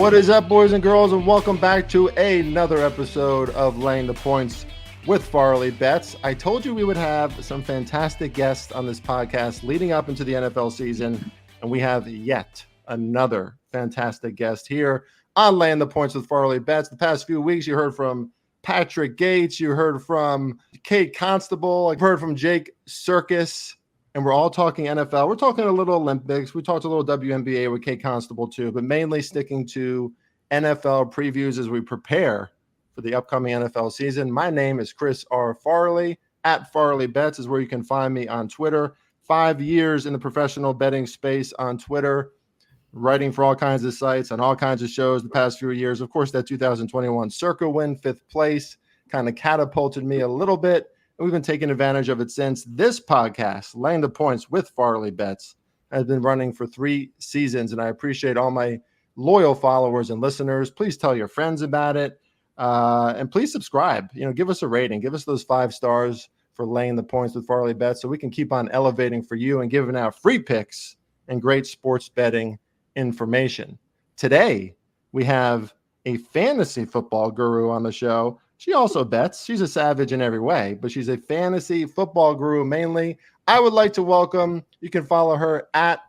What is up, boys and girls, and welcome back to another episode of Laying the Points with Farley Bets. I told you we would have some fantastic guests on this podcast leading up into the NFL season, and we have yet another fantastic guest here on Laying the Points with Farley Bets. The past few weeks, you heard from Patrick Gates, you heard from Kate Constable, you heard from Jake Circus, and we're all talking NFL. We're talking a little Olympics. We talked a little WNBA with Kate Constable too, but mainly sticking to NFL previews as we prepare for the upcoming NFL season. My name is Chris R. Farley. At Farley Bets is where you can find me on Twitter. 5 years in the professional betting space on Twitter, writing for all kinds of sites on all kinds of shows the past few years. Of course, that 2021 Circa win, 5th place, kind of catapulted me a little bit. And we've been taking advantage of it since. This podcast, Laying the Points with Farley Bets, has been running for 3 seasons. And I appreciate all my loyal followers and listeners. Please tell your friends about it. And please subscribe. Give us a rating. Give us those 5 stars for Laying the Points with Farley Bets so we can keep on elevating for you and giving out free picks and great sports betting information. Today, we have a fantasy football guru on the show. She also bets. She's a savage in every way, but she's a fantasy football guru mainly. I would like to welcome, you can follow her at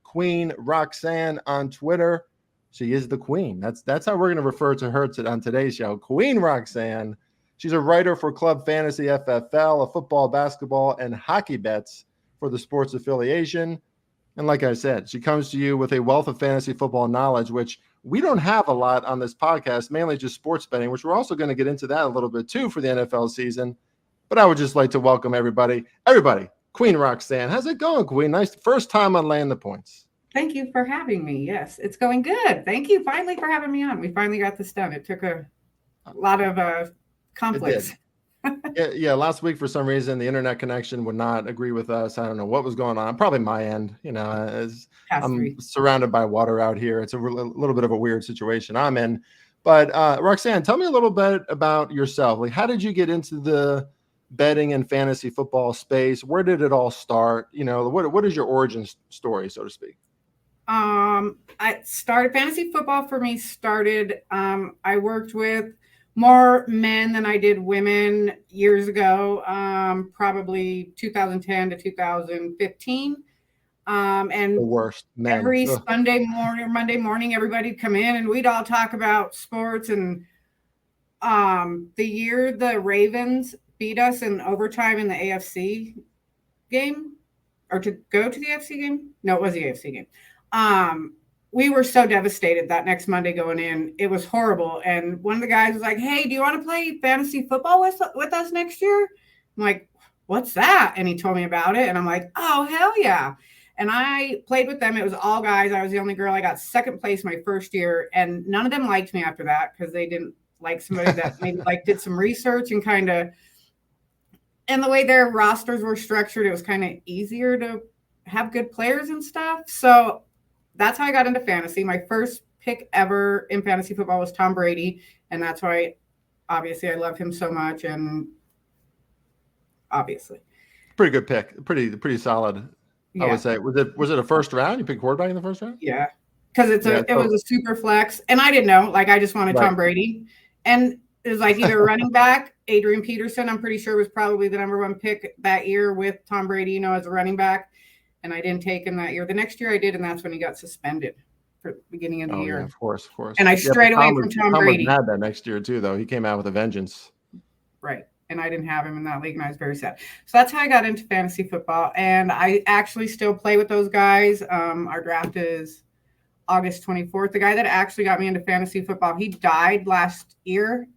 Queen Roxanne on Twitter. She is the queen. That's how we're going to refer to her on today's show. Queen Roxanne. She's a writer for Club Fantasy FFL, a football, basketball, and hockey bets for the sports affiliation. And like I said, she comes to you with a wealth of fantasy football knowledge, which we don't have a lot on this podcast, mainly just sports betting, which we're also going to get into that a little bit too for the NFL season. But I would just like to welcome everybody, Queen Roxanne. How's it going, Queen? Nice first time on Laying the Points. Thank you for having me. Yes, it's going good. Thank you finally for having me on. We finally got this done. It took a lot of conflicts. Yeah. Last week, for some reason, the internet connection would not agree with us. I don't know what was going on. Probably my end. As I'm surrounded by water out here. It's a little bit of a weird situation I'm in. But Roxanne, tell me a little bit about yourself. Like, how did you get into the betting and fantasy football space? Where did it all start? What is your origin story, so to speak? I started fantasy football for me. I worked with more men than I did women years ago, probably 2010 to 2015. And the worst men. Every Sunday morning or Monday morning, everybody'd come in and we'd all talk about sports. And the year the Ravens beat us in overtime in the AFC game, or to go to the AFC game? No, it was the AFC game. We were so devastated that next Monday going in. It was horrible. And one of the guys was like, "Hey, do you want to play fantasy football with us next year?" I'm like, "What's that?" And he told me about it. And I'm like, "Oh, hell yeah." And I played with them. It was all guys. I was the only girl. I got second place my first year. And none of them liked me after that because they didn't like somebody that maybe did some research and and the way their rosters were structured, it was kind of easier to have good players and stuff. So that's how I got into fantasy. My first pick ever in fantasy football was Tom Brady. And that's why, obviously, I love him so much. And obviously. Pretty good pick. Pretty solid, yeah. I would say. Was it a first round? You picked quarterback in the first round? Yeah. Because it was a super flex. And I didn't know. I just wanted Tom Brady. And it was either running back, Adrian Peterson, I'm pretty sure was probably the number 1 pick that year with Tom Brady, as a running back. And I didn't take him that year. The next year I did, and that's when he got suspended for the beginning of the year. Yeah, of course. And I strayed away from Tom Brady. Tom had that next year too, though. He came out with a vengeance. Right. And I didn't have him in that league, and I was very sad. So that's how I got into fantasy football. And I actually still play with those guys. Our draft is August 24th. The guy that actually got me into fantasy football, he died last year,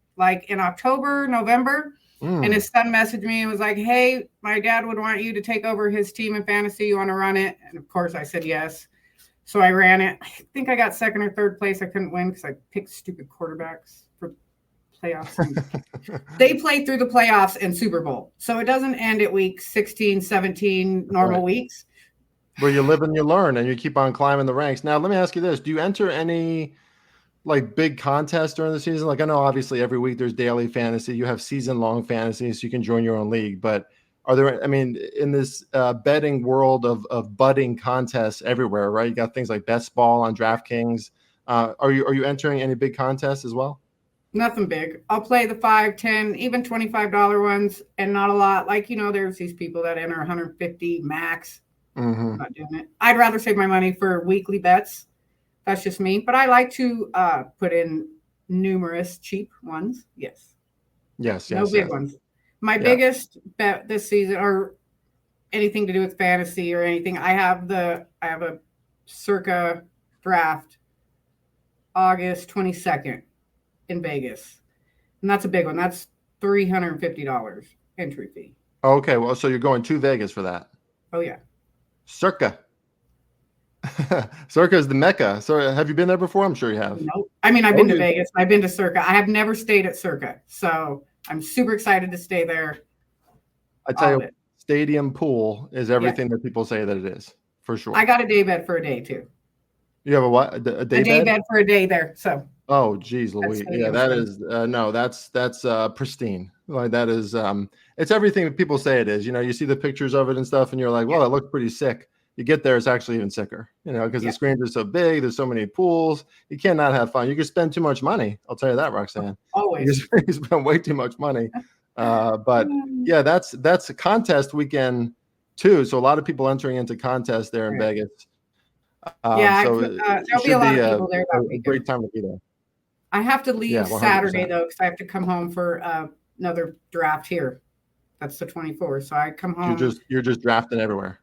in October, November. And his son messaged me and was like, "Hey, my dad would want you to take over his team in fantasy. You want to run it?" And of course I said yes. So I ran it. I think I got second or third place. I couldn't win because I picked stupid quarterbacks for playoffs. They play through the playoffs and Super Bowl. So it doesn't end at week 16, 17 normal weeks. Where you live and you learn and you keep on climbing the ranks. Now, let me ask you this. Do you enter any big contests during the season? I know obviously every week there's daily fantasy. You have season-long fantasy, so you can join your own league. But are there, in this betting world of budding contests everywhere, right? You got things like Best Ball on DraftKings. Are you entering any big contests as well? Nothing big. I'll play the 5, 10, even $25 ones, and not a lot. Like, there's these people that enter 150 max. Mm-hmm. I'm not doing it. I'd rather save my money for weekly bets. That's just me. But I like to put in numerous cheap ones. Yes. Yes. No big ones. My biggest bet this season, or anything to do with fantasy or anything, I have a Circa draft August 22nd in Vegas. And that's a big one. That's $350 entry fee. Okay. Well, so you're going to Vegas for that. Oh, yeah. Circa. Circa is the Mecca. So have you been there before? I'm sure you have. Nope. I mean, I've been to Vegas. I've been to Circa. I have never stayed at Circa. So I'm super excited to stay there. I tell you, stadium pool is everything that people say that it is, for sure. I got a day bed for a day, too. You have a what? A day bed? A day bed for a day there. So. Oh, geez, Louise. Yeah, that is no, that's pristine. Like that is it's everything that people say it is. You see the pictures of it and stuff, and you're like, well, it looks pretty sick. You get there, it's actually even sicker. Because the screens are so big. There's so many pools. You cannot have fun. You can spend too much money. I'll tell you that, Roxanne. Always. You spend way too much money. But yeah, that's a contest weekend too. So a lot of people entering into contests there in Vegas. There'll be a lot of people there. A great time to be there. I have to leave Saturday though, because I have to come home for another draft here. That's the 24th. So I come home. You're just drafting everywhere.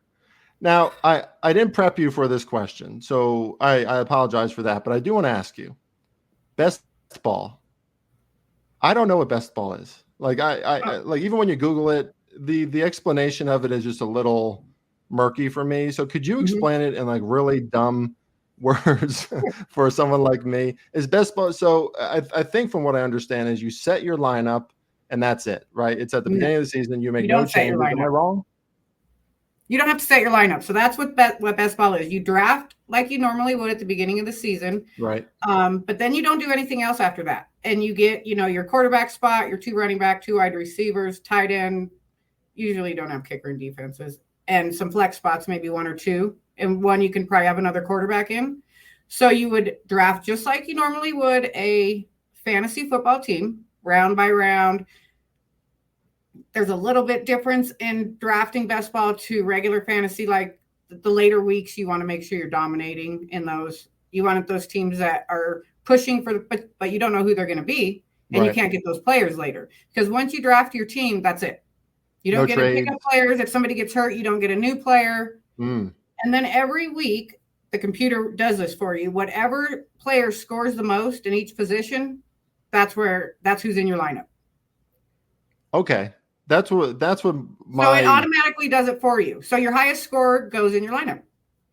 Now, I didn't prep you for this question, so I apologize for that. But I do want to ask you, best ball. I don't know what best ball is. Like like even when you Google it, the explanation of it is just a little murky for me. So could you explain it in like really dumb words for someone like me? Is best ball? So I think from what I understand is you set your lineup and that's it, right? It's at the beginning of the season. You make no changes. Am I wrong? You don't have to set your lineup. So that's what best ball is. You draft like you normally would at the beginning of the season. Right. But then you don't do anything else after that. And you get, your quarterback spot, your 2 running back, 2 wide receivers, tight end. Usually you don't have kicker and defenses. And some flex spots, maybe 1 or 2. And one you can probably have another quarterback in. So you would draft just like you normally would a fantasy football team, round by round. There's a little bit difference in drafting best ball to regular fantasy. Like the later weeks, you want to make sure you're dominating in those. You want those teams that are pushing for but you don't know who they're going to be, and you can't get those players later. Because once you draft your team, that's it. You don't get to pick up players. If somebody gets hurt, you don't get a new player. And then every week, the computer does this for you. Whatever player scores the most in each position, that's who's in your lineup. Okay. That's what my. So it automatically does it for you. So your highest score goes in your lineup.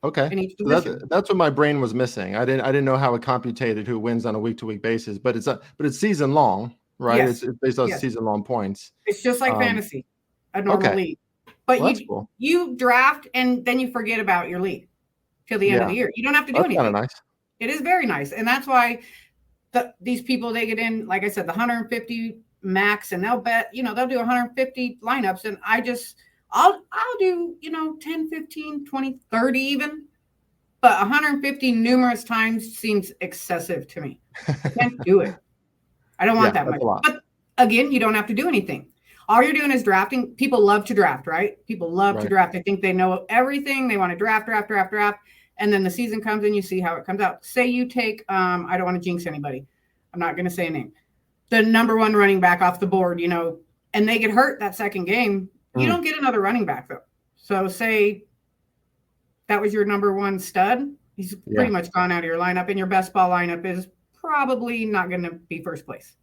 Okay. In each position. So that's what my brain was missing. I didn't know how it computated who wins on a week-to-week basis, but it's season long, right? Yes. It's based on season long points. It's just like fantasy, a normal league. But you draft and then you forget about your league till the end of the year. You don't have to do anything. Kind of nice. It is very nice, and that's why these people, they get in, like I said, the 150 max, and they'll bet, they'll do 150 lineups, and I'll do 10, 15, 20, 30 even, but 150 numerous times seems excessive to me. I can't do it. I don't want that much. But again, you don't have to do anything. All you're doing is drafting. People love to draft, right? People love to draft. They think they know everything. They want to draft. And then the season comes and you see how it comes out. Say you take, I don't want to jinx anybody. I'm not going to say a name. The number 1 running back off the board, and they get hurt that second game. You don't get another running back though. So say that was your number 1 stud. He's pretty much gone out of your lineup, and your best ball lineup is probably not going to be first place.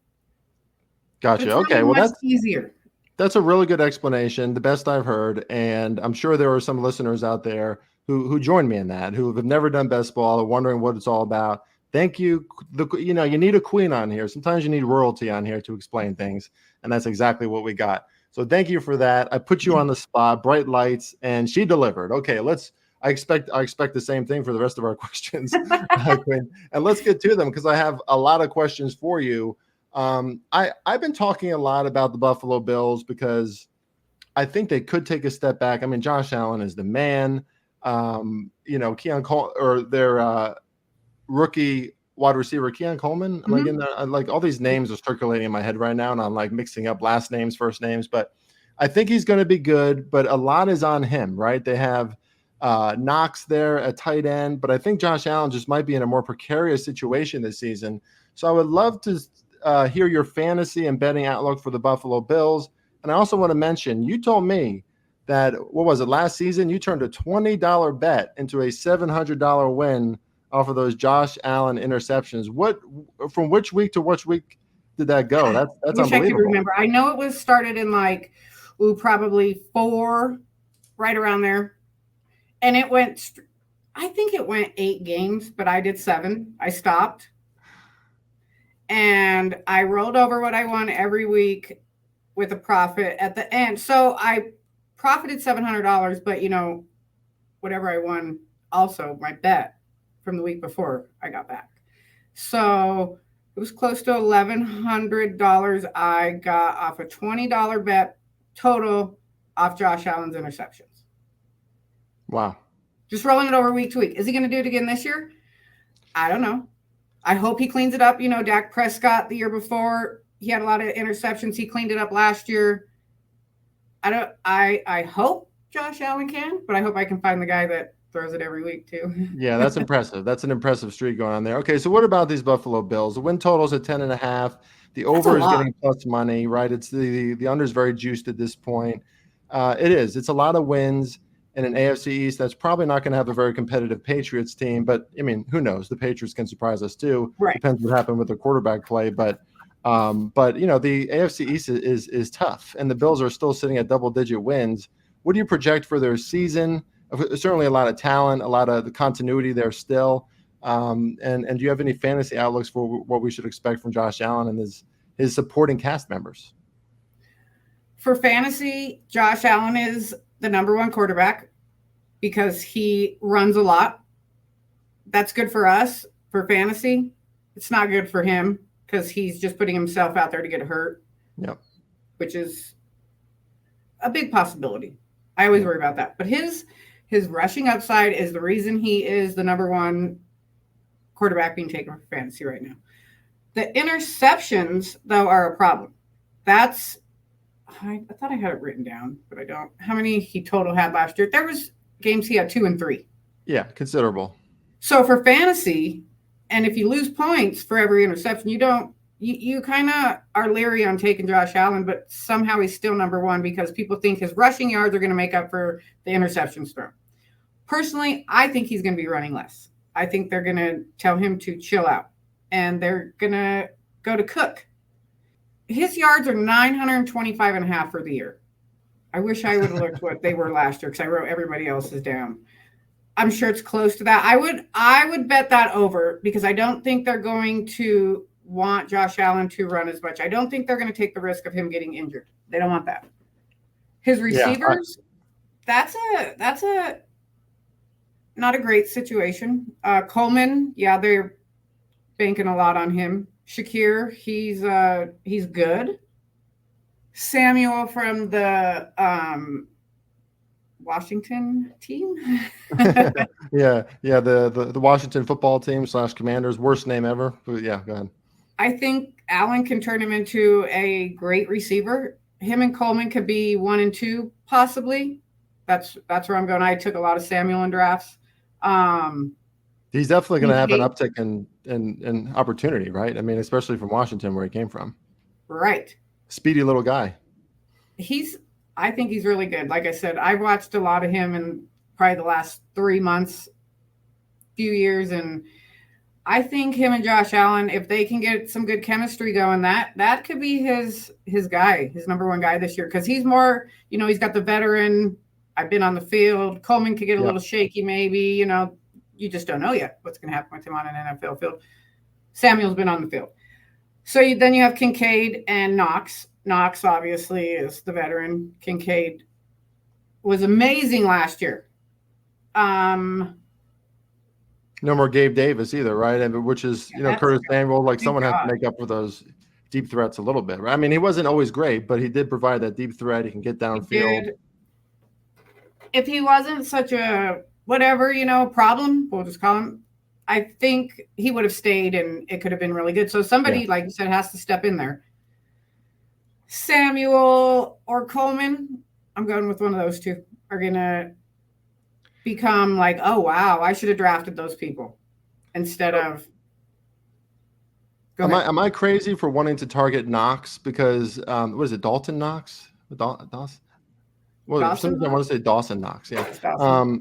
Gotcha. Okay. Well, that's easier. That's a really good explanation, the best I've heard. And I'm sure there are some listeners out there who join me in that, who have never done best ball, are wondering what it's all about. Thank you. You need a queen on here. Sometimes you need royalty on here to explain things. And that's exactly what we got. So thank you for that. I put you on the spot, bright lights, and she delivered. Okay, I expect the same thing for the rest of our questions, Queen. And let's get to them, because I have a lot of questions for you. I've been talking a lot about the Buffalo Bills because I think they could take a step back. I mean, Josh Allen is the man. Keon Cole, or their rookie wide receiver Keon Coleman. I'm like Mhm. in there, like all these names are circulating in my head right now, and I'm like mixing up last names, first names. But I think he's going to be good. But a lot is on him, right? They have Knox there at tight end, but I think Josh Allen just might be in a more precarious situation this season. So I would love to hear your fantasy and betting outlook for the Buffalo Bills. And I also want to mention, you told me that, what was it, last season, you turned a $20 bet into a $700 win off of those Josh Allen interceptions. From which week to which week did that go? That's I wish I could unbelievable. remember. I know it was started in like, probably 4, right around there. And it went, I think it went 8 games, but I did 7. I stopped. And I rolled over what I won every week with a profit at the end. So I profited $700, but whatever I won, also my bet from the week before I got back. So it was close to $1,100 I got off a $20 bet total off Josh Allen's interceptions. Wow. Just rolling it over week to week. Is he going to do it again this year? I don't know. I hope he cleans it up. Dak Prescott the year before, he had a lot of interceptions. He cleaned it up last year. I hope Josh Allen can, but I hope I can find the guy that throws it every week too. Yeah, that's impressive. That's an impressive streak going on there. Okay, so what about these Buffalo Bills? The win total's at 10.5. The over is getting plus money, right? It's the under is very juiced at this point. It is. It's a lot of wins in an AFC East that's probably not going to have a very competitive Patriots team. But I mean, who knows? The Patriots can surprise us too. Right. Depends what happened with the quarterback play. But the AFC East is tough, and the Bills are still sitting at double-digit wins. What do you project for their season? Certainly a lot of talent, a lot of the continuity there still. And do you have any fantasy outlooks for what we should expect from Josh Allen and his supporting cast members? For fantasy, Josh Allen is the number 1 quarterback because he runs a lot. That's good for us. For fantasy, it's not good for him because he's just putting himself out there to get hurt. Yep. Which is a big possibility. I always worry about that. But his rushing upside is the reason he is the number 1 quarterback being taken for fantasy right now. The interceptions, though, are a problem. I thought I had it written down, but I don't. How many he total had last year? There was games he had 2 and 3. Yeah, considerable. So for fantasy, and if you lose points for every interception, you kind of are leery on taking Josh Allen, but somehow he's still number 1 because people think his rushing yards are going to make up for the interceptions thrown. Personally, I think he's going to be running less. I think they're going to tell him to chill out, and they're going to go to Cook. His yards are 925.5 for the year. I wish I would have looked what they were last year because I wrote everybody else's down. I'm sure it's close to that. I would bet that over because I don't think they're going to want Josh Allen to run as much. I don't think they're going to take the risk of him getting injured. They don't want that. His receivers, that's a not a great situation. Coleman, they're banking a lot on him. Shakir, he's good. Samuel from the Washington team. The Washington football team / Commanders, worst name ever. But yeah, go ahead. I think Allen can turn him into a great receiver. Him and Coleman could be 1 and 2 possibly. That's where I'm going. I took a lot of Samuel in drafts. He's definitely going to have an uptick in opportunity, right? I mean, especially from Washington where he came from. Right. Speedy little guy. I think he's really good. Like I said, I've watched a lot of him in probably the last 3 months, few years, and I think him and Josh Allen, if they can get some good chemistry going, that could be his guy, his number 1 guy this year. Because he's more, he's got the veteran. I've been on the field. Coleman could get a little shaky, maybe. You just don't know yet what's going to happen with him on an NFL field. Samuel's been on the field. So then you have Kincaid and Knox. Knox obviously is the veteran. Kincaid was amazing last year. No more Gabe Davis either, right? Which is, Curtis Samuel, like someone has to make up for those deep threats a little bit, right? I mean, he wasn't always great, but he did provide that deep threat. He can get downfield. If he wasn't such a whatever, problem, we'll just call him, I think he would have stayed and it could have been really good. So somebody, like you said, has to step in there. Samuel or Coleman, I'm going with one of those two, are going to become like, oh, wow, I should have drafted those people instead of. Am I crazy for wanting to target Knox because what is it, Dalton Knox? Dawson? Well, for some reason I want to say Dawson Knox. Yeah.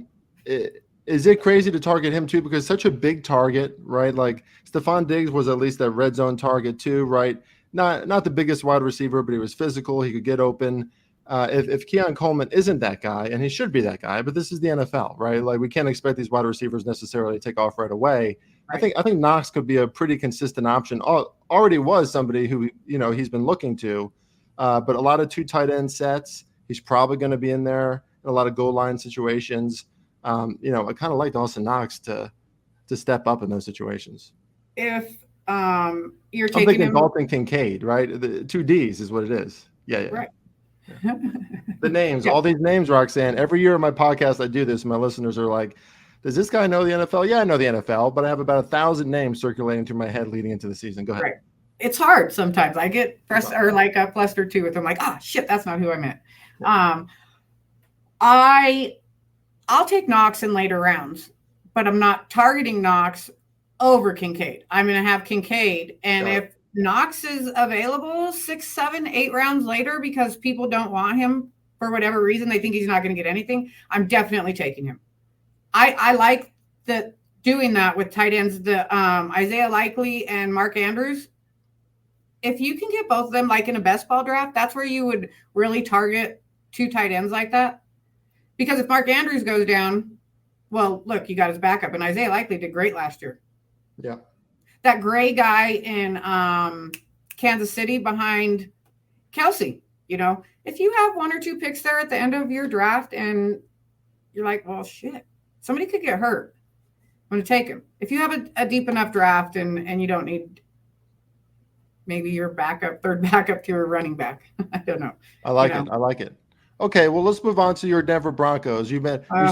Is it crazy to target him too? Because such a big target, right? Like Stephon Diggs was at least a red zone target too, right? Not the biggest wide receiver, but he was physical. He could get open. If Keon Coleman isn't that guy, and he should be that guy, but this is the NFL, right? Like we can't expect these wide receivers necessarily to take off right away. Right. I think Knox could be a pretty consistent option. Already was somebody who he's been looking to, but a lot of 2 tight end sets. He's probably going to be in there in a lot of goal line situations. I kind of like Dawson Knox to step up in those situations. If you're taking him, Dalton Kincaid, right? The 2 Ds is what it is. Yeah. Right. Yeah. The names, all these names, Roxanne. Every year in my podcast, I do this. My listeners are like, "Does this guy know the NFL?" Yeah, I know the NFL, but I have about 1,000 names circulating through my head leading into the season. Go ahead. Right. It's hard sometimes. I get flustered too with them. Like, oh shit, that's not who I meant. I'll take Knox in later rounds, but I'm not targeting Knox over Kincaid. I'm going to have Kincaid. And if Knox is available 6, 7, 8 rounds later because people don't want him for whatever reason, they think he's not going to get anything, I'm definitely taking him. I like doing that with tight ends, the Isaiah Likely and Mark Andrews. If you can get both of them like in a best ball draft, that's where you would really target 2 tight ends like that. Because if Mark Andrews goes down, well, look, you got his backup. And Isaiah Likely did great last year. Yeah. That gray guy in Kansas City behind Kelsey, if you have 1 or 2 picks there at the end of your draft and you're like, well, shit, somebody could get hurt, I'm going to take him. If you have a deep enough draft and you don't need maybe your third backup to your running back. I don't know. I like it. Okay, well, let's move on to your Denver Broncos. You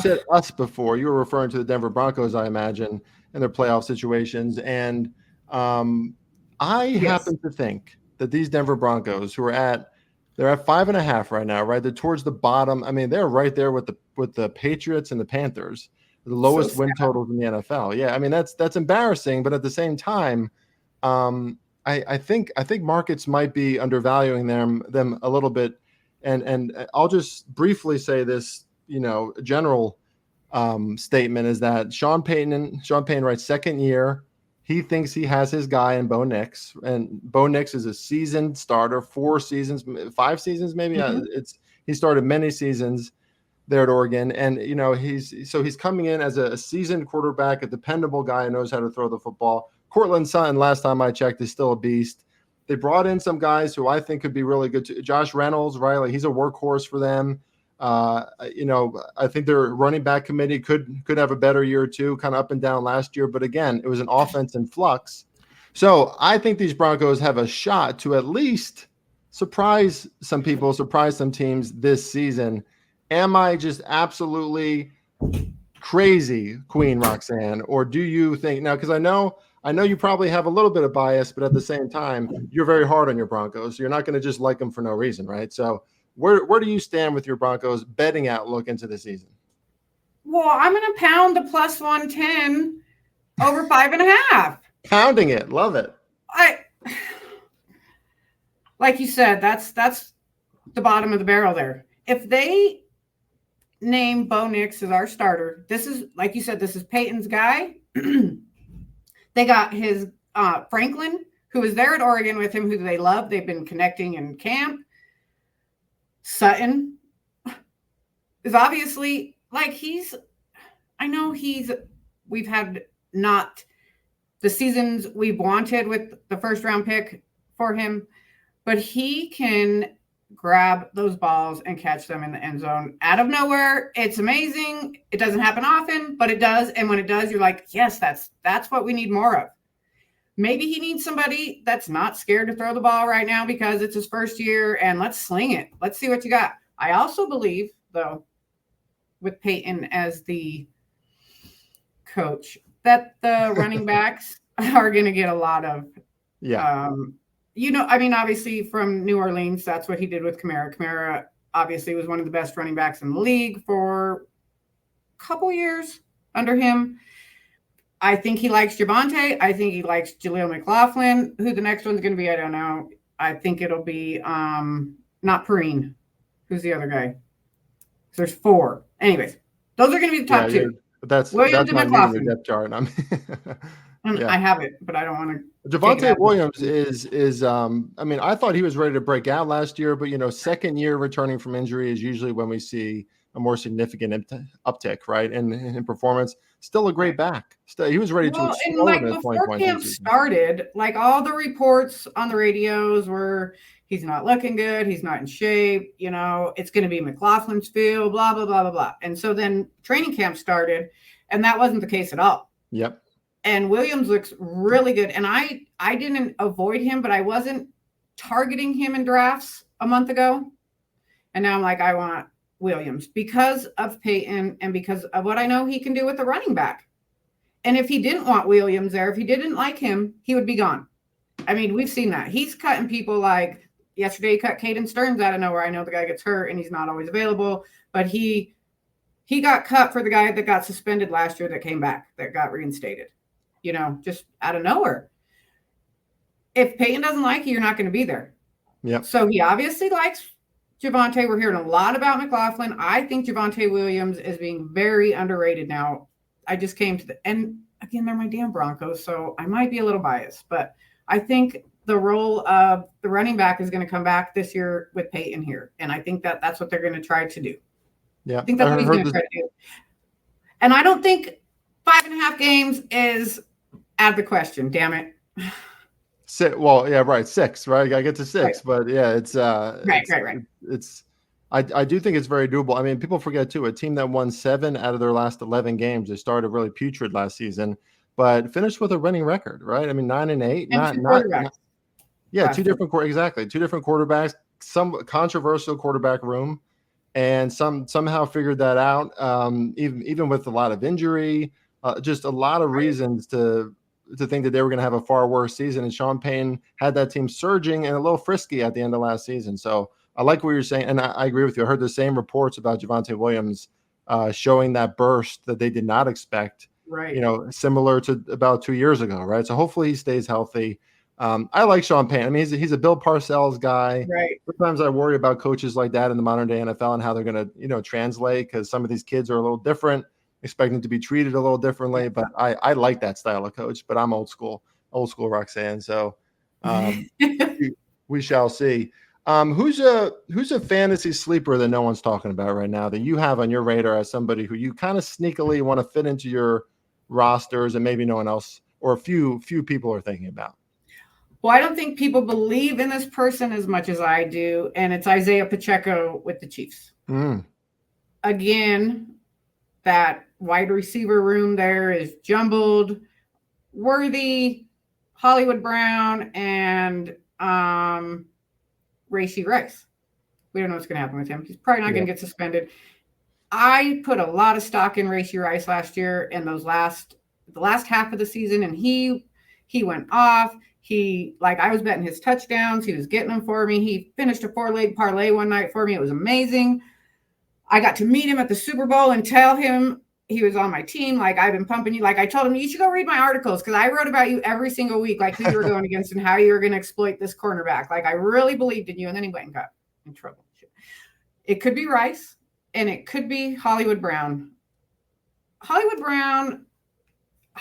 said us before. You were referring to the Denver Broncos, I imagine, in their playoff situations. And I happen to think that these Denver Broncos, they're at 5.5 right now, right? They're towards the bottom. I mean, they're right there with the Patriots and the Panthers, the lowest win totals in the NFL. Yeah, I mean that's embarrassing, but at the same time, I think markets might be undervaluing them a little bit. And I'll just briefly say this, general statement is that Sean Payton writes, second year, he thinks he has his guy in Bo Nix, and Bo Nix is a seasoned starter, 5 seasons maybe. Mm-hmm. He started many seasons there at Oregon, and he's coming in as a seasoned quarterback, a dependable guy who knows how to throw the football. Cortland Sutton, last time I checked, is still a beast. They brought in some guys who I think could be really good too. Josh Reynolds, right? Like he's a workhorse for them. I think their running back committee could have a better year or two, kind of up and down last year. But again, it was an offense in flux. So I think these Broncos have a shot to at least surprise some people, surprise some teams this season. Am I just absolutely crazy, Queen Roxanne? Or do you think now, because I know you probably have a little bit of bias, but at the same time, you're very hard on your Broncos. So you're not going to just like them for no reason, right? So where do you stand with your Broncos betting outlook into the season? Well, I'm going to pound the plus 110 over 5.5. Pounding it. Love it. Like you said, that's the bottom of the barrel there. If they name Bo Nix as our starter, this is, like you said, this is Peyton's guy. They got his Franklin, who was there at Oregon with him, who they love. They've been connecting in camp. Sutton is obviously we've had not the seasons we've wanted with the first round pick for him, but he can grab those balls and catch them in the end zone out of nowhere. It's amazing. It doesn't happen often, but it does. And when it does, you're like, yes, that's what we need more of. Maybe he needs somebody that's not scared to throw the ball right now because it's his first year, and let's sling it. Let's see what you got. I also believe, though, with Peyton as the coach, that the running backs are going to get a lot of, I mean, obviously from New Orleans, that's what he did with Kamara. Kamara obviously was one of the best running backs in the league for a couple years under him. I think he likes Javonte. I think he likes Jaleel McLaughlin. Who the next one's going to be, I don't know. I think it'll be not Perrine. Who's the other guy? There's 4. Anyways, those are going to be the top 2. That's Williams and not McLaughlin. Your depth chart. I have it, but I don't want to. Javonte Williams is I mean, I thought he was ready to break out last year, but second year returning from injury is usually when we see a more significant uptick, right? In performance. Still a great back. He was ready to explode in the 2020 camp season. Started, like all the reports on the radios were he's not looking good, he's not in shape, it's going to be McLaughlin's field, blah, blah, blah, blah, blah. And so then training camp started, and that wasn't the case at all. Yep. And Williams looks really good. And I didn't avoid him, but I wasn't targeting him in drafts a month ago. And now I'm like, I want Williams because of Peyton and because of what I know he can do with the running back. And if he didn't want Williams there, if he didn't like him, he would be gone. I mean, we've seen that. He's cutting people like yesterday he cut Caden Stearns out of nowhere. I know the guy gets hurt and he's not always available, but he got cut for the guy that got suspended last year that came back, that got reinstated, just out of nowhere. If Peyton doesn't like you, you're not going to be there. Yeah. So he obviously likes Javonte. We're hearing a lot about McLaughlin. I think Javonte Williams is being very underrated now. I just came to and again, they're my damn Broncos, so I might be a little biased, but I think the role of the running back is going to come back this year with Peyton here. And I think that's what they're going to try to do. Yeah. I think that's what he's going to try to do. And I don't think 5.5 games is out of the question. Damn it. 6, well, yeah, right. 6, right? I get to 6, right. But yeah, it's right. I do think it's very doable. I mean, people forget too, a team that won 7 out of their last 11 games. They started really putrid last season, but finished with a winning record, right? I mean, 9-8. And two different quarterbacks, some controversial quarterback room, and somehow figured that out. Even with a lot of injury, just a lot of reasons to think that they were going to have a far worse season. And Sean Payne had that team surging and a little frisky at the end of last season. So I like what you're saying. And I agree with you. I heard the same reports about Javonte Williams showing that burst that they did not expect, right? Similar to about 2 years ago, right? So hopefully he stays healthy. I like Sean Payne. I mean, he's a Bill Parcells guy. Right. Sometimes I worry about coaches like that in the modern day NFL and how they're going to, translate, because some of these kids are a little different, expecting to be treated a little differently. But I like that style of coach. But I'm old school Roxanne. So we shall see. Who's a fantasy sleeper that no one's talking about right now that you have on your radar as somebody who you kind of sneakily want to fit into your rosters and maybe no one else or a few people are thinking about? Well, I don't think people believe in this person as much as I do, and it's Isaiah Pacheco with the Chiefs. Again, that wide receiver room there is jumbled. Worthy, Hollywood Brown, and Rashee Rice. We don't know what's going to happen with him. He's probably not going to get suspended. I put a lot of stock in Rashee Rice last year and the last half of the season, and he went off. I was betting his touchdowns. He was getting them for me. He finished a 4-leg parlay one night for me. It was amazing. I got to meet him at the Super Bowl and tell him he was on my team. Like, I've been pumping you. Like, I told him, you should go read my articles because I wrote about you every single week, like who you were going against and how you were going to exploit this cornerback. Like, I really believed in you. And then he went and got in trouble. It could be Rice and it could be Hollywood Brown. Hollywood Brown,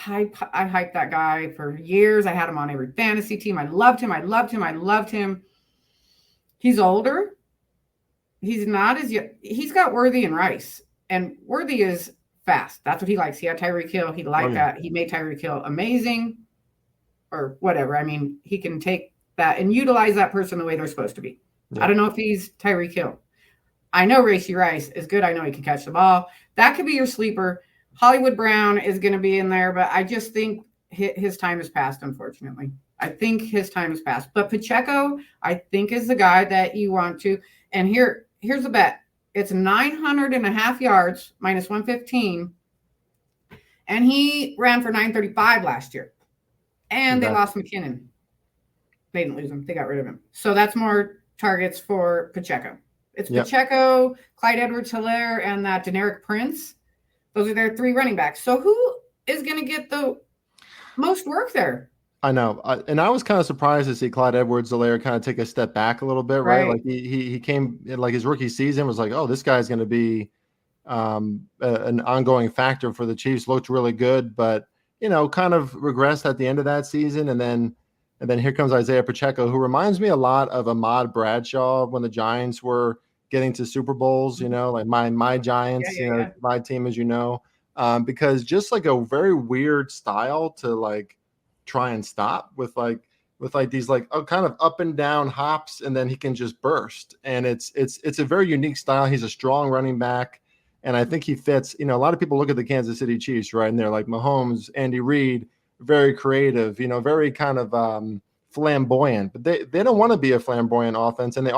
I hyped that guy for years. I had him on every fantasy team. I loved him. He's older. He's not as young. He's got Worthy and Rice, and Worthy is fast. That's what he likes. He had Tyreek Hill. He liked that. He made Tyreek Hill amazing or whatever. I mean, he can take that and utilize that person the way they're supposed to be. Yeah. I don't know if he's Tyreek Hill. I know Rashee Rice is good. I know he can catch the ball. That could be your sleeper. Hollywood Brown is going to be in there, but I just think his time has passed, unfortunately. I think his time has passed. But Pacheco, I think, is the guy that you want to. And here's a bet. It's 900.5 yards minus 115. And he ran for 935 last year. And they lost McKinnon. They didn't lose him. They got rid of him. So that's more targets for Pacheco. It's Pacheco, Clyde Edwards-Helaire, and that Deneric Prince. Those are their 3 running backs. So who is going to get the most work there? I know. And I was kind of surprised to see Clyde Edwards-Helaire kind of take a step back a little bit, right? Like he came like his rookie season was like, oh, this guy's going to be an ongoing factor for the Chiefs. Looked really good, but kind of regressed at the end of that season. And then here comes Isaiah Pacheco, who reminds me a lot of Ahmad Bradshaw when the Giants were getting to Super Bowls, like my Giants, my team, as because just like a very weird style to like try and stop with these like kind of up and down hops, and then he can just burst. And it's a very unique style. He's a strong running back. And I think he fits, a lot of people look at the Kansas City Chiefs, right? And they're like Mahomes, Andy Reid, very creative, very kind of flamboyant, but they don't want to be a flamboyant offense. And they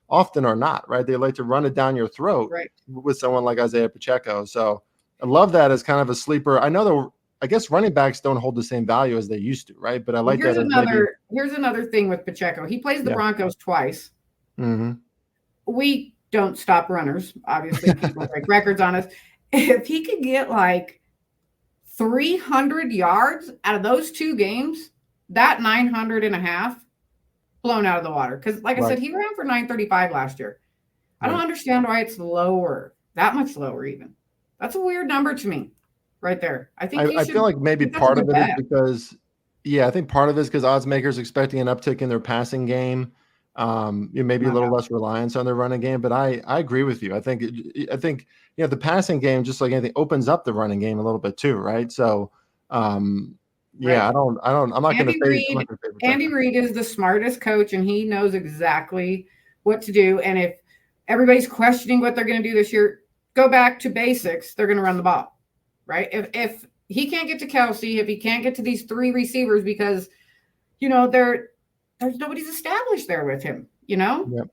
often are not, right? They like to run it down your throat with someone like Isaiah Pacheco. So I love that as kind of a sleeper. I know I guess running backs don't hold the same value as they used to, right? But I like that. Here's another thing with Pacheco. He plays the Broncos twice. Mm-hmm. We don't stop runners. Obviously, people break records on us. If he could get like 300 yards out of those 2 games, that 900.5 blown out of the water. Because like I said, he ran for 935 last year. I don't understand why it's lower, that much lower even. That's a weird number to me right there. I feel like maybe part of it is because, I think part of it is because odds makers expecting an uptick in their passing game. Maybe a little less reliance on their running game, but I agree with you. I think the passing game, just like anything, opens up the running game a little bit too, right? So, I'm not going to favor. Andy Reid is the smartest coach, and he knows exactly what to do. And if everybody's questioning what they're going to do this year, go back to basics. They're going to run the ball, right? If he can't get to Kelsey, if he can't get to these 3 receivers, because there's nobody's established there with him, Yep.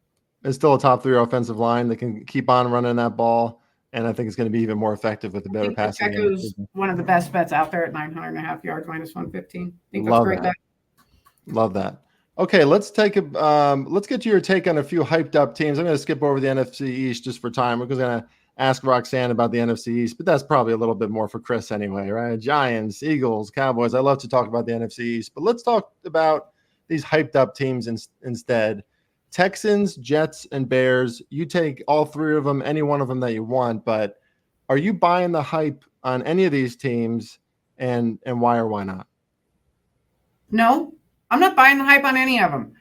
It's still a top 3 offensive line that can keep on running that ball. And I think it's going to be even more effective with the better passing game. Pacheco's one of the best bets out there at 900.5 yards, minus 115. I think that's great. Love that. Okay, let's get to your take on a few hyped up teams. I'm going to skip over the NFC East just for time. We're going to ask Roxanne about the NFC East, but that's probably a little bit more for Chris anyway, right? Giants, Eagles, Cowboys. I love to talk about the NFC East, but let's talk about these hyped up teams instead. Texans, Jets, and Bears. You take all 3 of them, any one of them that you want, but are you buying the hype on any of these teams, and why or why not? No, I'm not buying the hype on any of them.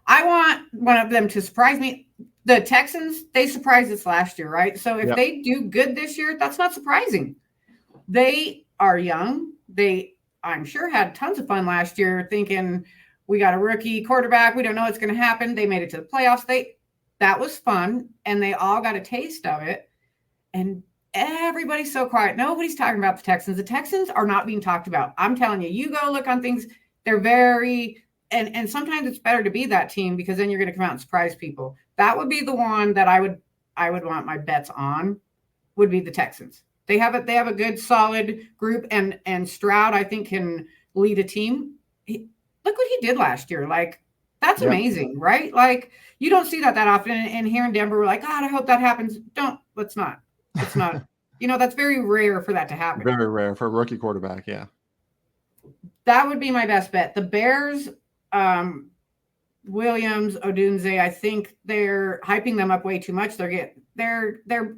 I want one of them to surprise me. The Texans, they surprised us last year, right? So if they do good this year, that's not surprising. They are young. They, I'm sure, had tons of fun last year thinking, we got a rookie quarterback. We don't know what's going to happen. They made it to the playoffs. That was fun, and they all got a taste of it. And everybody's so quiet. Nobody's talking about the Texans. The Texans are not being talked about. I'm telling you, you go look on things. They're very and sometimes it's better to be that team because then you're going to come out and surprise people. That would be the one that I would want my bets on. Would be the Texans. They have a good solid group, and Stroud I think can lead a team. Look what he did last year. Like, that's amazing, right? Like, you don't see that often. And here in Denver, we're like, God, I hope that happens. Let's not. It's not. That's very rare for that to happen. Very rare for a rookie quarterback, yeah. That would be my best bet. The Bears, Williams, Odunze, I think they're hyping them up way too much. They're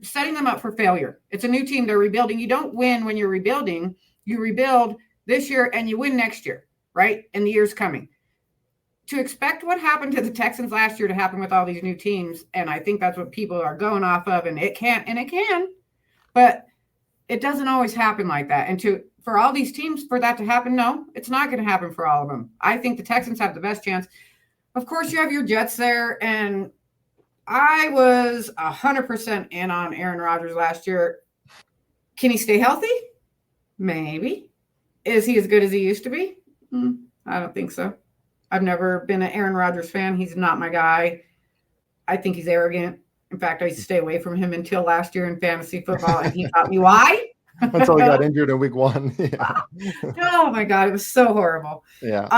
setting them up for failure. It's a new team. They're rebuilding. You don't win when you're rebuilding. You rebuild this year and you win next year. Right? And the year's coming. To expect what happened to the Texans last year to happen with all these new teams, and I think that's what people are going off of, and it can, but it doesn't always happen like that. And for all these teams, for that to happen, no, it's not going to happen for all of them. I think the Texans have the best chance. Of course, you have your Jets there, and I was 100% in on Aaron Rodgers last year. Can he stay healthy? Maybe. Is he as good as he used to be? I don't think so. I've never been an Aaron Rodgers fan. He's not my guy. I think he's arrogant. In fact, I used to stay away from him until last year in fantasy football, and he taught me why. until he got injured in week 1. Yeah. Oh my God, it was so horrible. Yeah.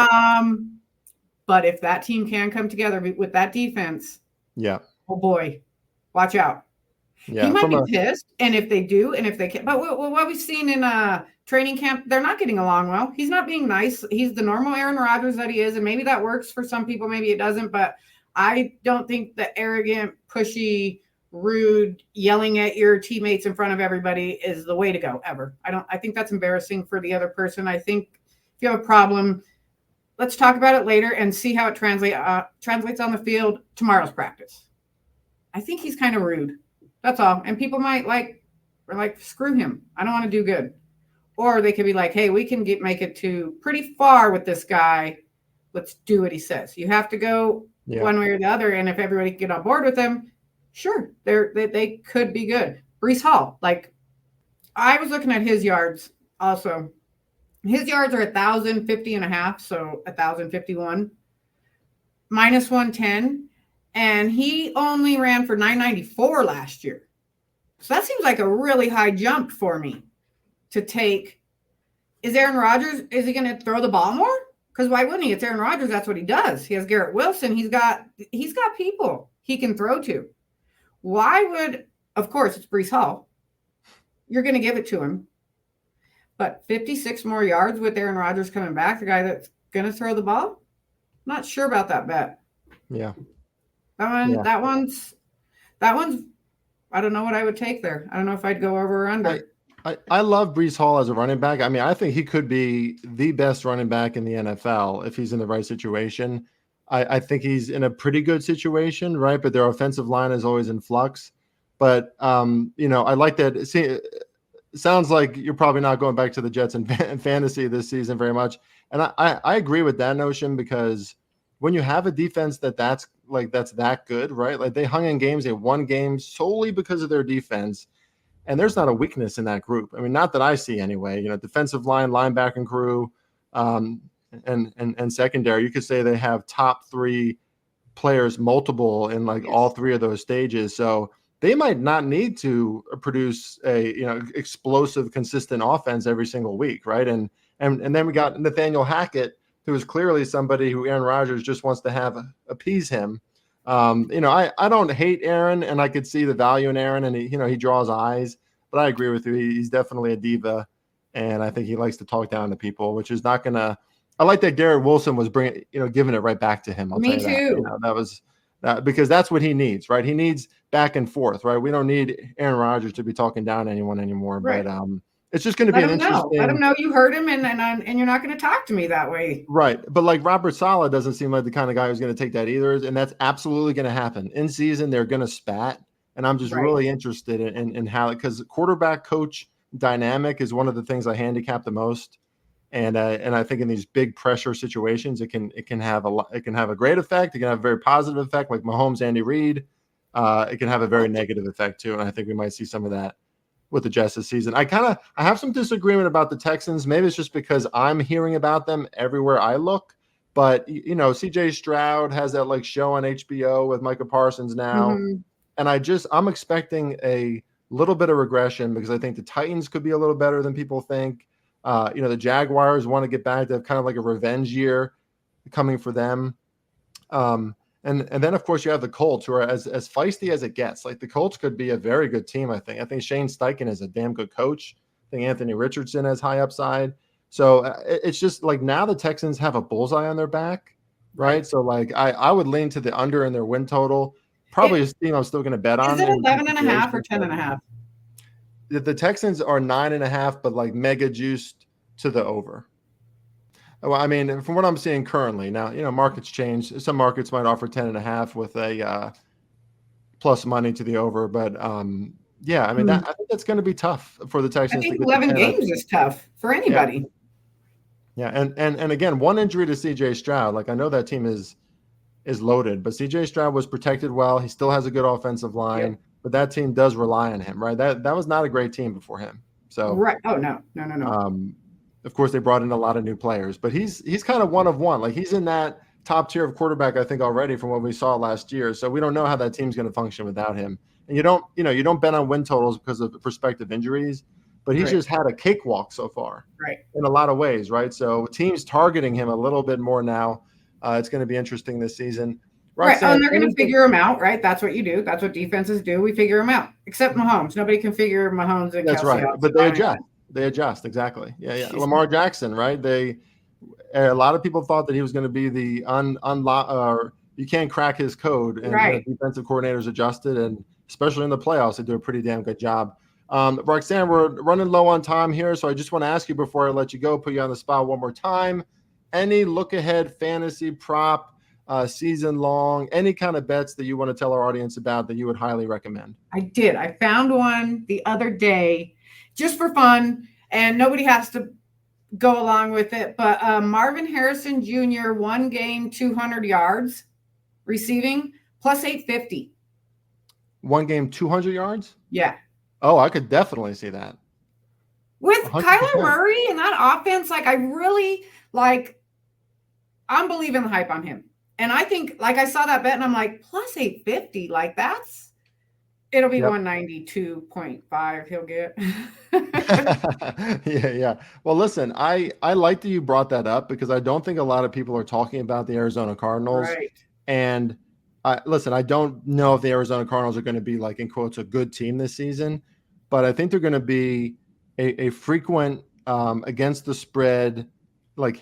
But if that team can come together with that defense, Yeah. oh boy, watch out. He Yeah. might be pissed, and if they do, and if they can, but what we've seen in training camp, they're not getting along well. He's not being nice. He's the normal Aaron Rodgers that he is, and maybe that works for some people, maybe it doesn't. But I don't think the arrogant, pushy, rude, yelling at your teammates in front of everybody is the way to go ever. I think that's embarrassing for the other person. I think if you have a problem, let's talk about it later and see how it translates on the field tomorrow's practice. I think he's kind of rude. That's all. And people might screw him. I don't want to do good. Or they could be like, hey, we can make it to pretty far with this guy. Let's do what he says. You have to go one way or the other. And if everybody can get on board with him, sure, they could be good. Breece Hall, I was looking at his yards also. His yards are 1,050.5, so 1,051, minus 110. And he only ran for 994 last year. So that seems like a really high jump for me to take. Is Aaron Rodgers, is he going to throw the ball more? Because why wouldn't he? It's Aaron Rodgers. That's what he does. He has Garrett Wilson. He's got people he can throw to. Why would, of course, it's Breece Hall. You're going to give it to him. But 56 more yards with Aaron Rodgers coming back, the guy that's going to throw the ball? Not sure about that bet. Yeah. That one's, I don't know what I would take there. I don't know if I'd go over or under. I love Breece Hall as a running back. I mean, I think he could be the best running back in the NFL if he's in the right situation. I think he's in a pretty good situation, right? But their offensive line is always in flux. But, I like that. See, it sounds like you're probably not going back to the Jets in fantasy this season very much. And I agree with that notion, because when you have a defense that's that good, right? Like, they hung in games, they won games solely because of their defense. And there's not a weakness in that group. I mean, not that I see anyway. Defensive line, linebacking crew, and secondary. You could say they have top 3 players, multiple in all 3 of those stages. So they might not need to produce a explosive, consistent offense every single week, right? And then we got Nathaniel Hackett, who is clearly somebody who Aaron Rodgers just wants to appease him. I don't hate Aaron, and I could see the value in Aaron, and he draws eyes, but I agree with you. He's definitely a diva, and I think he likes to talk down to people, which is not gonna. I like that Garrett Wilson was giving it right back to him. I'll Me tell you too. That was because that's what he needs, right? He needs back and forth, right? We don't need Aaron Rodgers to be talking down to anyone anymore, right. But it's just going to be an interesting. Let him know you heard him, and you're not going to talk to me that way. Right. But Robert Saleh doesn't seem like the kind of guy who's going to take that either. And that's absolutely going to happen. In season, they're going to spat. And I'm just really interested in how, because quarterback coach dynamic is one of the things I handicap the most. And I think in these big pressure situations, it can have a great effect. It can have a very positive effect, like Mahomes, Andy Reid. It can have a very negative effect too. And I think we might see some of that with the Jets this season. I have some disagreement about the Texans. Maybe it's just because I'm hearing about them everywhere I look. But CJ Stroud has that show on HBO with Micah Parsons now. Mm-hmm. And I'm expecting a little bit of regression, because I think the Titans could be a little better than people think. The Jaguars want to get back to kind of like a revenge year coming for them. And then, of course, you have the Colts, who are as feisty as it gets. The Colts could be a very good team, I think. I think Shane Steichen is a damn good coach. I think Anthony Richardson has high upside. So it's just now the Texans have a bullseye on their back, right? So I would lean to the under in their win total. Probably a team I'm still going to bet on. Is it 11.5 or 10.5? The Texans are 9.5, but mega juiced to the over. Well, I mean, from what I'm seeing currently now, markets change. Some markets might offer 10.5 with a plus money to the over, but I mean, I think that's going to be tough for the Texans. I think 11 games is tough for anybody. Yeah, and again, one injury to CJ Stroud. I know that team is loaded, but CJ Stroud was protected well. He still has a good offensive line, but that team does rely on him, right? That was not a great team before him. So right. Oh no. Of course, they brought in a lot of new players, but he's kind of one of one. He's in that top tier of quarterback, I think, already from what we saw last year. So we don't know how that team's going to function without him. And you don't bet on win totals because of prospective injuries. but he's Right. just had a cakewalk so far. Right. In a lot of ways, right? So teams targeting him a little bit more now. It's going to be interesting this season. Right. Oh, Roxanne, and they're going to figure him out, right? That's what you do. That's what defenses do. We figure him out, except Mahomes. Nobody can figure Mahomes and That's Kelsey right, out. but they adjust. They adjust, exactly. Yeah. Lamar Jackson, right? A lot of people thought that he was going to be the you can't crack his code, and right. Defensive coordinators adjusted, and especially in the playoffs, they do a pretty damn good job. Roxanne, we're running low on time here, so I just want to ask you before I let you go, put you on the spot one more time. Any look ahead fantasy prop, season long, any kind of bets that you want to tell our audience about that you would highly recommend? I did. I found one the other day just for fun, and nobody has to go along with it. But Marvin Harrison Jr. 1 game, 200 yards receiving, plus 850. 1 game, 200 yards? Yeah. Oh, I could definitely see that. With 100%. Kyler Murray and that offense, I really I'm believing the hype on him. And I think, I saw that bet and I'm like, plus 850, it'll be 192.5 he'll get. Yeah. Well, listen, I like that you brought that up because I don't think a lot of people are talking about the Arizona Cardinals. Right. And listen, I don't know if the Arizona Cardinals are going to be in quotes, a good team this season, but I think they're going to be a frequent against the spread,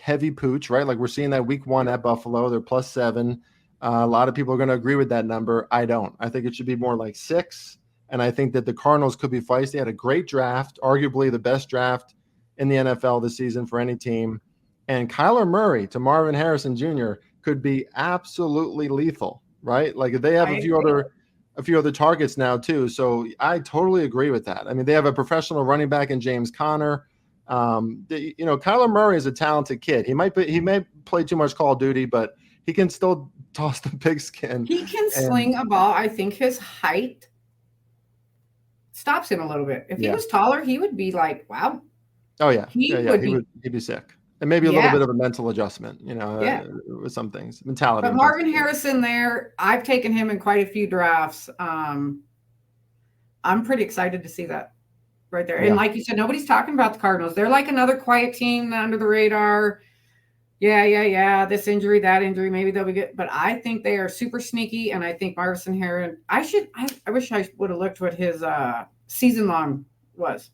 heavy pooch, right? We're seeing that week 1 at Buffalo, they're +7. A lot of people are going to agree with that number. I don't. I think it should be more like 6. And I think that the Cardinals could be feisty. They had a great draft, arguably the best draft in the NFL this season for any team. And Kyler Murray to Marvin Harrison Jr. could be absolutely lethal, right? They have a few other targets now too. So I totally agree with that. I mean, they have a professional running back in James Conner. Kyler Murray is a talented kid. He may play too much Call of Duty, but he can still toss the pigskin. He can sling a ball. I think his height stops him a little bit. If he was taller, he would be wow. Oh yeah. He'd be sick. And maybe a little bit of a mental adjustment, with some things, mentality. But Marvin Harrison there, I've taken him in quite a few drafts. I'm pretty excited to see that right there. And like you said, nobody's talking about the Cardinals. They're like another quiet team under the radar. Yeah. This injury, that injury, maybe they'll be good. But I think they are super sneaky. And I think Marvin Harrison, I wish I would have looked what his season long was.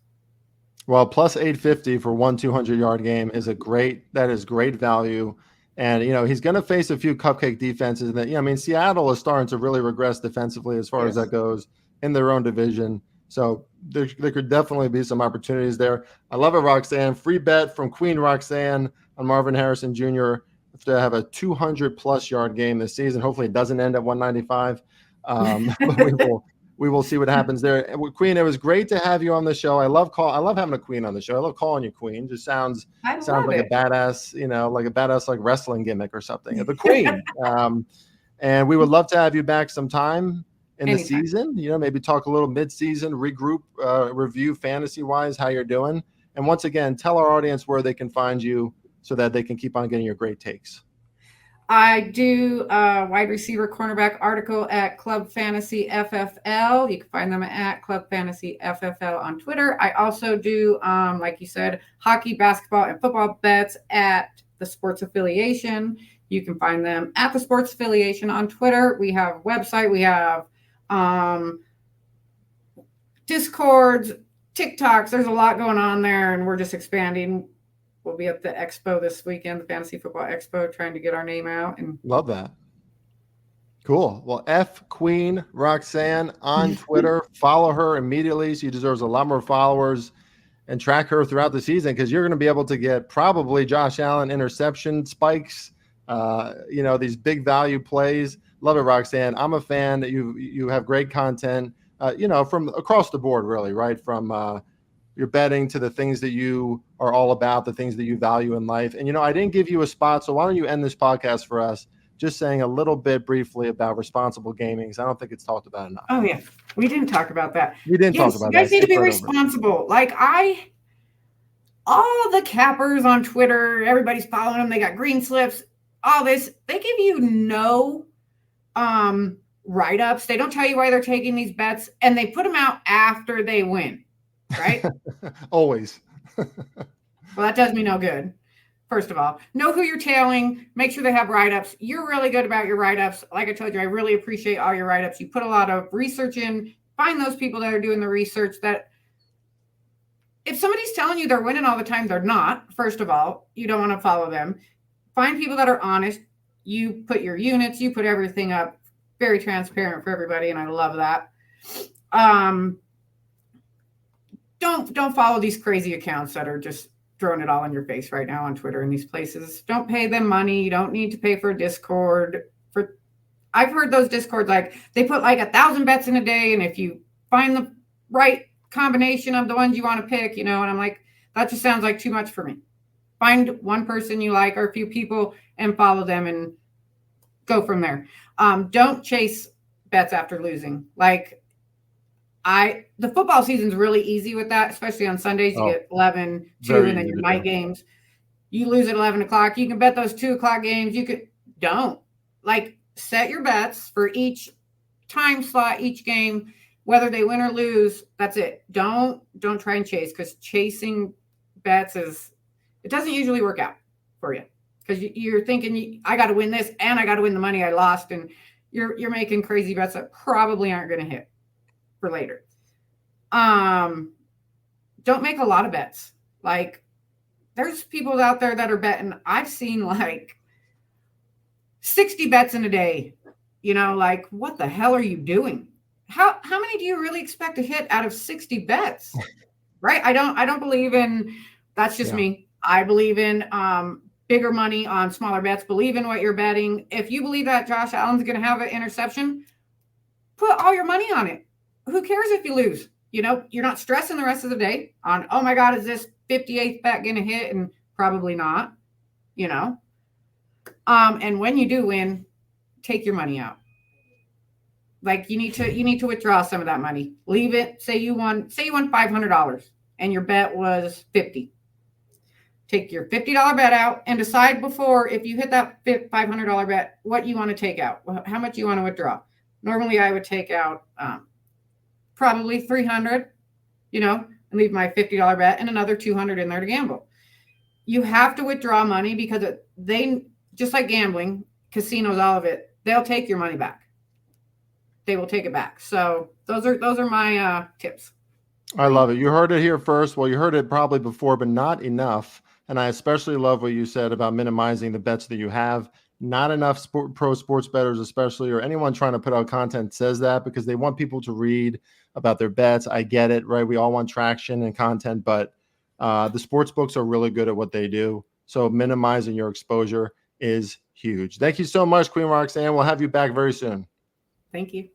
Well, plus 850 for 1 200-yard game is great value. And, he's going to face a few cupcake defenses. And Seattle is starting to really regress defensively as far as that goes in their own division. So there could definitely be some opportunities there. I love it, Roxanne. Free bet from Queen Roxanne on Marvin Harrison Jr. to have a 200-plus yard game this season. Hopefully it doesn't end at 195. But we will see what happens there. Queen, it was great to have you on the show. I love having a queen on the show. I love calling you Queen. Just sounds like a badass, like a badass wrestling gimmick or something. The Queen. And we would love to have you back sometime in the season. Maybe talk a little mid-season, regroup, review fantasy-wise how you're doing. And once again, tell our audience where they can find you so that they can keep on getting your great takes. I do a wide receiver cornerback article at Club Fantasy FFL. You can find them at Club Fantasy FFL on Twitter. I also do, like you said, hockey, basketball, and football bets at the Sports Affiliation. You can find them at the Sports Affiliation on Twitter. We have a website. We have Discords, TikToks. There's a lot going on there, and we're just expanding. We'll be at the expo this weekend, the Fantasy Football Expo, trying to get our name out. And love that. Cool. Well, F Queen Roxanne on Twitter. Follow her immediately. She deserves a lot more followers, and track her throughout the season because you're going to be able to get probably Josh Allen interception spikes, these big value plays. Love it, Roxanne. I'm a fan. You have great content, from across the board, really, right? From your betting to the things that you are all about, the things that you value in life. And, I didn't give you a spot, so why don't you end this podcast for us just saying a little bit briefly about responsible gaming, because I don't think it's talked about enough. Oh, yeah. We didn't talk about that. We didn't talk about that. You guys need to be responsible. All the cappers on Twitter, everybody's following them. They got green slips, all this. They give you no write-ups. They don't tell you why they're taking these bets, and they put them out after they win. right? Always. Well, that does me no good. First of all, know who you're tailing. Make sure they have write-ups. You're really good about your write-ups. Like I told you, I really appreciate all your write-ups. You put a lot of research in. Find those people that are doing the research. That if somebody's telling you they're winning all the time, they're not. First of all, you don't want to follow them. Find people that are honest. You put your units, you put everything up, very transparent for everybody, and I love that. Don't follow these crazy accounts that are just throwing it all in your face right now on Twitter and these places. Don't pay them money. You don't need to pay for a Discord. I've heard those Discords, like they put like 1,000 bets in a day, and if you find the right combination of the ones you want to pick, and I'm like, that just sounds like too much for me. Find one person you like or a few people and follow them and go from there. Don't chase bets after losing. Like the football season's really easy with that, especially on Sundays. You get 11, 2, and then your night games. You lose at 11 o'clock. You can bet those 2 o'clock games. Don't set your bets for each time slot, each game, whether they win or lose. That's it. Don't try and chase, because chasing bets it doesn't usually work out for you, because you're thinking I got to win this and I got to win the money I lost, and you're making crazy bets that probably aren't going to hit for later. Don't make a lot of bets. Like there's people out there that are betting. I've seen like 60 bets in a day. Like what the hell are you doing? How many do you really expect to hit out of 60 bets? Right? I don't believe in, that's just me. I believe in bigger money on smaller bets. Believe in what you're betting. If you believe that Josh Allen's going to have an interception, put all your money on it. Who cares if you lose? You're not stressing the rest of the day on, oh my God, is this 58th bet going to hit? And probably not, and when you do win, take your money out. Like you need to withdraw some of that money. Leave it. Say you won $500 and your bet was 50. Take your $50 bet out and decide before, if you hit that $500 bet, what you want to take out, how much you want to withdraw. Normally I would take out probably $300, and leave my $50 bet and another $200 in there to gamble. You have to withdraw money because they, just like gambling, casinos, all of it, they'll take your money back. They will take it back. So those are my tips. I love it. You heard it here first. Well, you heard it probably before, but not enough. And I especially love what you said about minimizing the bets that you have. Not enough pro sports bettors, especially, or anyone trying to put out content, says that because they want people to read about their bets. I get it, right? We all want traction and content, but the sports books are really good at what they do. So minimizing your exposure is huge. Thank you so much, Queen Roxanne. We'll have you back very soon. Thank you.